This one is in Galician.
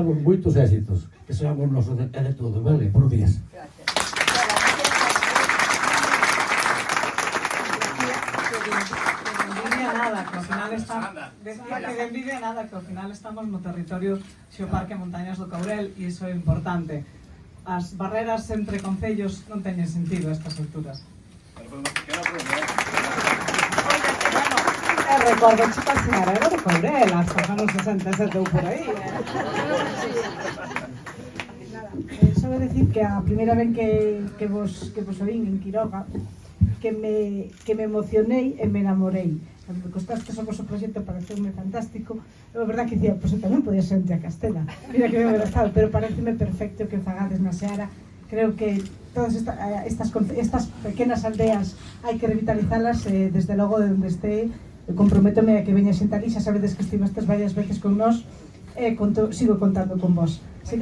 Moitos éxitos, que seamos nosos e de todo, vale? Por días. Decía que de envidia nada, que ao final estamos no territorio xo Parque Montañas do Courel e iso é importante. As barreras entre concellos non teñen sentido a estas alturas. Recordo que a señora era do Courel, hasta os anos 67 ou por aí. Só vou decir que a primeira vez que vos oín en Quiroga que me emocionei e me enamorei. Cando me costaste o vosso proxecto pareceume fantástico. É verdad que dicía, pois tamén podía ser entre a Castela. Mira que me gustado, pero pareceme perfecto que o fagades na Seara. Creo que todas estas pequenas aldeas hai que revitalizalas, desde logo de onde este. Comprométome a que veña xente ali, xa sabedes que estivestes varias veces con nós e sigo contando con vos.